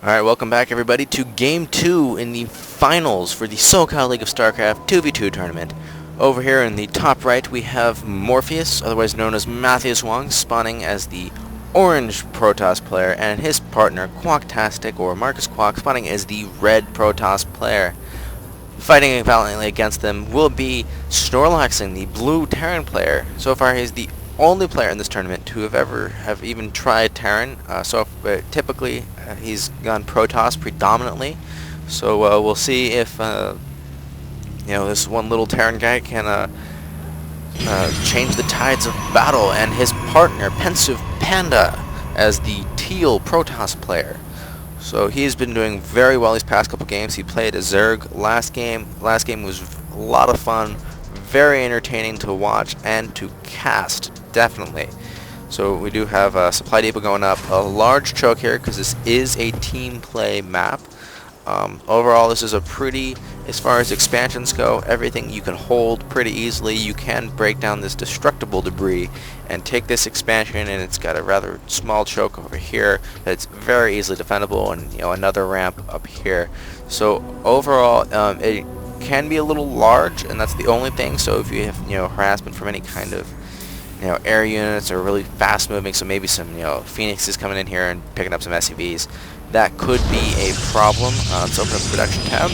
Alright, welcome back everybody to Game 2 in the finals for the SoCal League of StarCraft 2v2 tournament. Over here in the top right we have Morpheus, otherwise known as Matthias Wong, spawning as the orange Protoss player, and his partner Quacktastic, or Marcus Quack, spawning as the red Protoss player. Fighting valiantly against them will be Snorlaxing, the blue Terran player. So far he's the only player in this tournament to have even tried Terran. Typically he's gone Protoss predominantly. So we'll see if this one little Terran guy can change the tides of battle. And his partner, Pensive Panda, as the teal Protoss player. So he's been doing very well these past couple games. He played a Zerg last game. Last game was a lot of fun, very entertaining to watch and to cast, definitely. So we do have a supply depot going up, a large choke here because this is a team play map. Overall, this is a pretty, as far as expansions go, everything you can hold pretty easily. You can break down this destructible debris and take this expansion, and it's got a rather small choke over here that's very easily defendable, and another ramp up here. So overall, it can be a little large, and that's the only thing. So if you have harassment from any kind of air units or really fast moving, so maybe some phoenixes coming in here and picking up some SCVs, that could be a problem. Let's open up the production tab.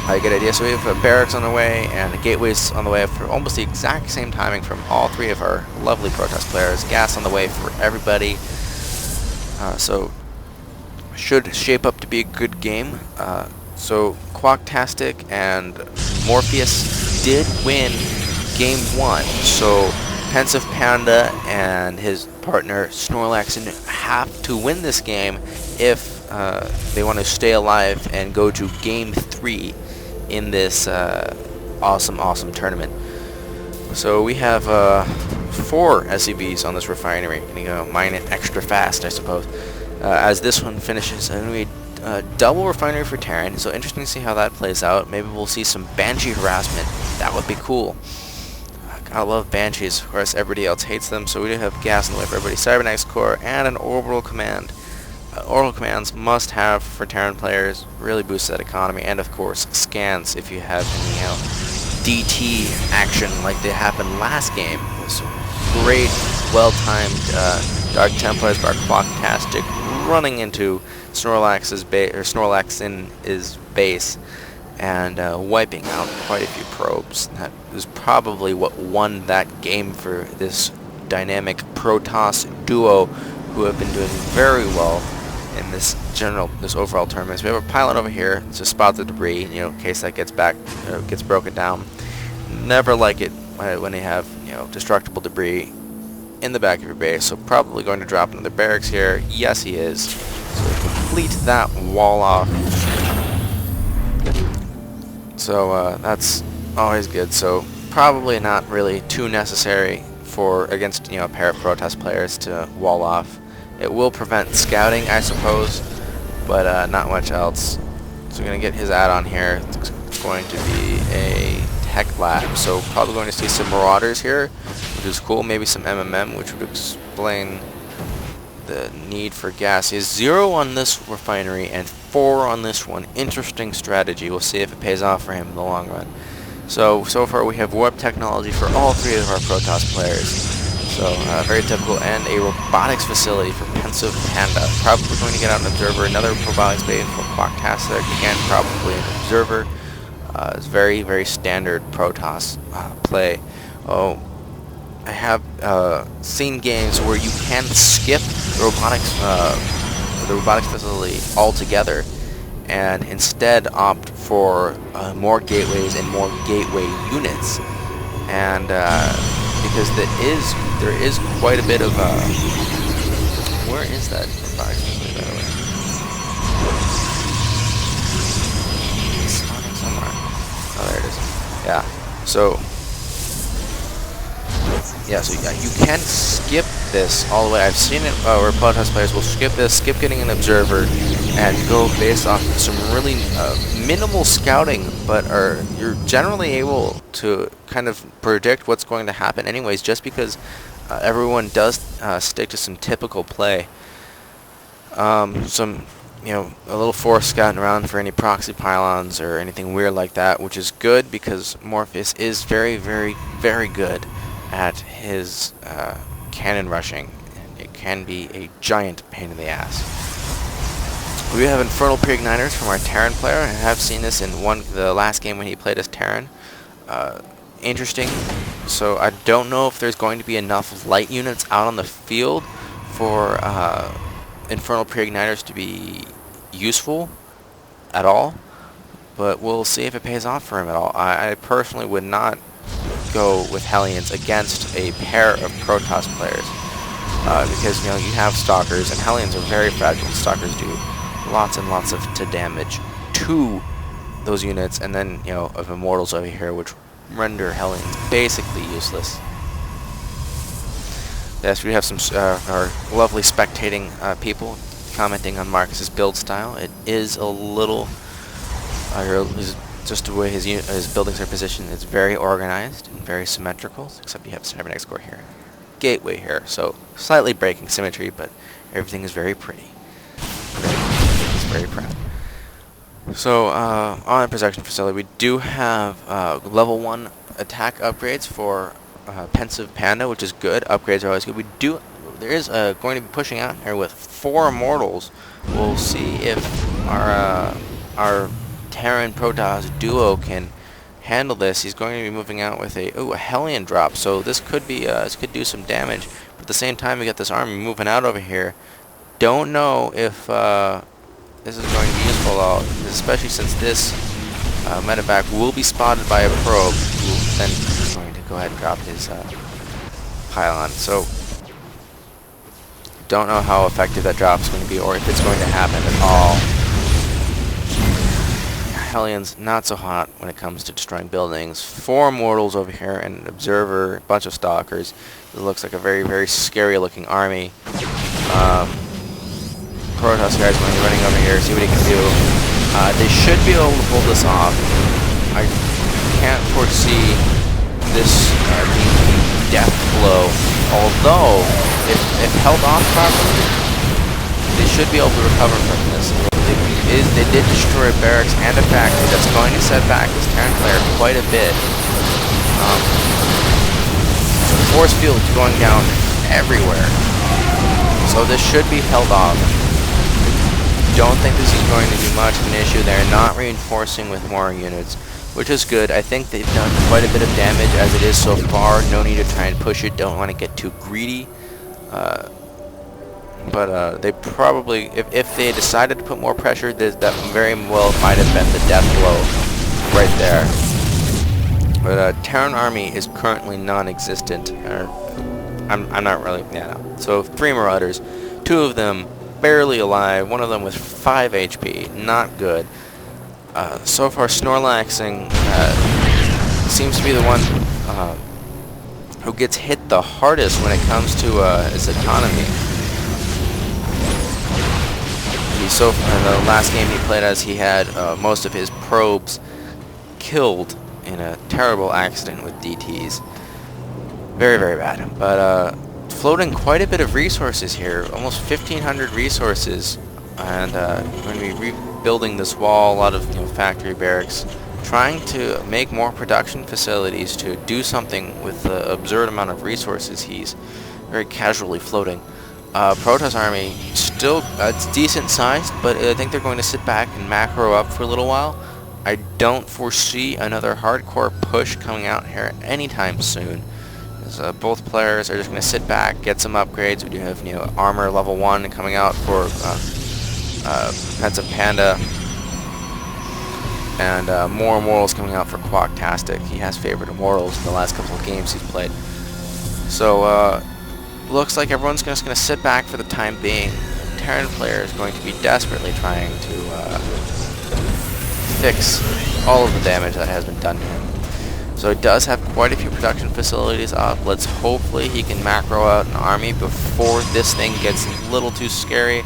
I get an idea. So we have barracks on the way and the gateways on the way for almost the exact same timing from all three of our lovely Protoss players. Gas on the way for everybody. So should shape up to be a good game. So Quacktastic and Morpheus did win Game 1. So Pensive Panda and his partner Snorlaxing have to win this game if they want to stay alive and go to Game 3 in this awesome tournament. So we have 4 SCVs on this refinery. Gonna go mine it extra fast, I suppose. As this one finishes, and we double refinery for Terran. So interesting to see how that plays out. Maybe we'll see some Banshee harassment. That would be cool. I love Banshees. Of course, everybody else hates them, so we do have gas on the way for everybody. Cybernetics core and an orbital command. Orbital commands must have for Terran players. Really boosts that economy, and of course scans if you have any DT action like they happened last game. So great, well-timed Dark Templars by Quacktastic running into Snorlax's base and wiping out quite a few probes. That was probably what won that game for this dynamic Protoss duo, who have been doing very well in this overall tournament. So we have a pylon over here to spot the debris, in case that gets broken down. Never like it when they have destructible debris in the back of your base. So probably going to drop another barracks here. Yes, he is. So complete that wall off. So that's always good. So probably not really too necessary against a pair of Protoss players to wall off. It will prevent scouting, I suppose, but not much else. So we're gonna get his add-on here. It's going to be a tech lab. So probably going to see some Marauders here, which is cool. Maybe some MMM, which would explain the need for gas. Is 0 on this refinery and 4 on this one. Interesting strategy. We'll see if it pays off for him in the long run. So far we have warp technology for all 3 of our Protoss players. So very typical, and a robotics facility for Pensive Panda. Probably going to get out an observer. Another robotics base for Quacktastic. Again, probably an observer. It's very standard Protoss play. I have seen games where you can skip the robotics facility altogether, and instead opt for more gateways and more gateway units. And because there is quite a bit of where is that robotics facility, by the way? It's spawning somewhere. Oh, there it is. Yeah. So you can skip this all the way. I've seen it where Protoss players will skip getting an observer, and go based off some really minimal scouting, but you're generally able to kind of predict what's going to happen anyways, just because everyone does stick to some typical play. Some you know, a little force scouting around for any proxy pylons or anything weird like that, which is good because Morpheus is very, very, very good at his cannon rushing. It can be a giant pain in the ass. We have Infernal Pre-Igniters from our Terran player. I have seen this in the last game when he played as Terran. Interesting. So I don't know if there's going to be enough light units out on the field for Infernal Pre-Igniters to be useful at all, but we'll see if it pays off for him at all. I personally would not go with Hellions against a pair of Protoss players because, you know, you have Stalkers, and Hellions are very fragile. Stalkers do lots and lots of damage to those units, and then, you know, of Immortals over here, which render Hellions basically useless. Yes, we have some our lovely spectating people commenting on Marcus's build style. It is a little, just the way his buildings are positioned. It's very organized and very symmetrical, except you have Cybernetic core here, gateway here, so slightly breaking symmetry, but everything is very pretty. It's very proud. So on the production facility, we do have level 1 attack upgrades for Pensive Panda, which is good. Upgrades are always good. There is going to be pushing out here with 4 Immortals. We'll see if our Terran Protoss duo can handle this. He's going to be moving out with a Hellion drop, so this could be this could do some damage. But at the same time, we got this army moving out over here. Don't know if this is going to be useful at all, especially since this medevac will be spotted by a probe, who then is going to go ahead and drop his pylon. So don't know how effective that drop is going to be, or if it's going to happen at all. Hellions not so hot when it comes to destroying buildings. 4 Immortals over here, and an Observer, a bunch of Stalkers. It looks like a very, very scary looking army. Protoss guys going to be running over here, see what he can do. They should be able to pull this off. I can't foresee this being a death blow, although if held off properly, they should be able to recover from this. They did destroy barracks and a factory. That's going to set back this Terran player quite a bit. Force field going down everywhere, so this should be held off. Don't think this is going to be much of an issue. They're not reinforcing with more units, which is good. I think they've done quite a bit of damage as it is so far. No need to try and push it. Don't want to get too greedy. But they probably, if they decided to put more pressure, that very well might have been the death blow right there. But Terran army is currently non-existent. I'm not really, yeah, no. So 3 Marauders, 2 of them barely alive, 1 of them with 5 HP, not good. So far, Snorlaxing seems to be the one who gets hit the hardest when it comes to his autonomy. So in the last game he played as, he had most of his probes killed in a terrible accident with DTs. Very, very bad. But floating quite a bit of resources here, almost 1,500 resources, and going to be rebuilding this wall, a lot of factory barracks, trying to make more production facilities to do something with the absurd amount of resources he's very casually floating. Protoss army still it's decent sized, but I think they're going to sit back and macro up for a little while. I don't foresee another hardcore push coming out here anytime soon. Both players are just going to sit back, get some upgrades. We do have armor level 1 coming out for Pensive Panda, and more Immortals coming out for Quacktastic. He has favored Immortals in the last couple of games he's played. So looks like everyone's just going to sit back for the time being. The Terran player is going to be desperately trying to fix all of the damage that has been done to him. So he does have quite a few production facilities up. Let's hopefully he can macro out an army before this thing gets a little too scary.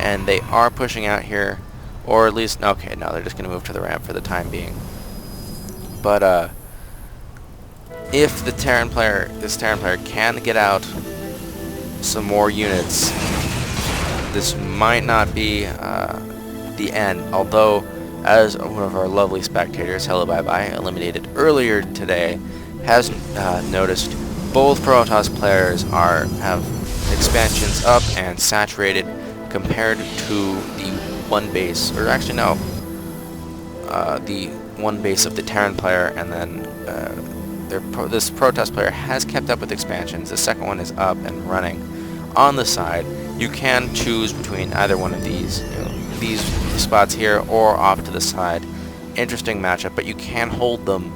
And they are pushing out here, or at least, okay, no, they're just going to move to the ramp for the time being. But if this Terran player can get out some more units, this might not be the end, although, as one of our lovely spectators, hello bye bye, eliminated earlier today, has noticed, both Protoss players have expansions up and saturated compared to the one base, or actually no, the one base of the Terran player, and then this Protoss player has kept up with expansions. The second one is up and running. On the side, you can choose between either one of these, these spots here or off to the side. Interesting matchup, but you can hold them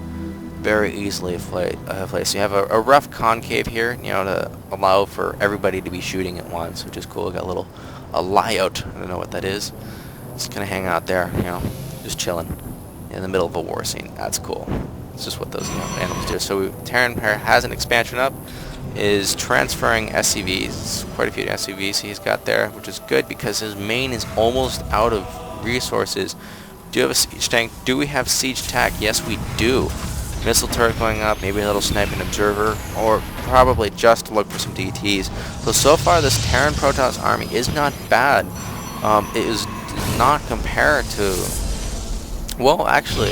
very easily if placed. So you have a rough concave here, to allow for everybody to be shooting at once, which is cool. Got a layout. I don't know what that is. Just gonna hang out there, just chilling in the middle of a war scene. That's cool. It's just what those animals do. So Terran pair has an expansion up, is transferring SCVs, quite a few SCVs he's got there, which is good because his main is almost out of resources. Do you have a siege tank? Do we have siege tack? Yes, we do. Missile turret going up, maybe a little sniping observer, or probably just to look for some DTs. So far this Terran Protoss army is not bad. It is not compared to, well, actually,